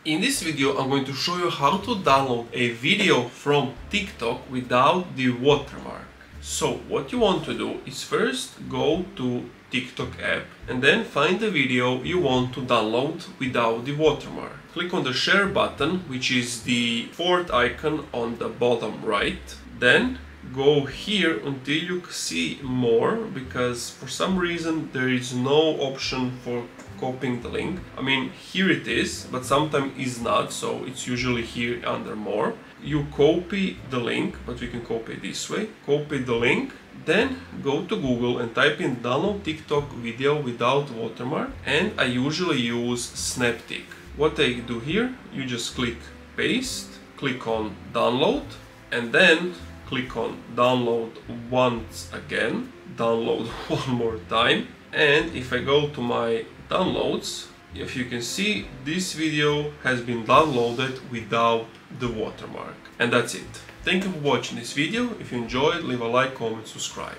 In this video I'm going to show you how to download a video from TikTok without the watermark. So what you want to do is first go to TikTok app and then find the video you want to download without the watermark. Click on the share button, which is the fourth icon on the bottom right. Then go here until you see more, because for some reason there is no option for copying the link. I mean, here it is, but sometimes it's not, so it's usually here under more. You copy the link, but we can copy it this way. Copy the link, then go to Google and type in download TikTok video without watermark, and I usually use Snaptik. What I do here, you just click paste, click on download, and then click on download once again, download one more time, and if I go to my downloads, if you can see, this video has been downloaded without the watermark. And that's it. Thank you for watching this video. If you enjoyed, leave a like, comment, subscribe.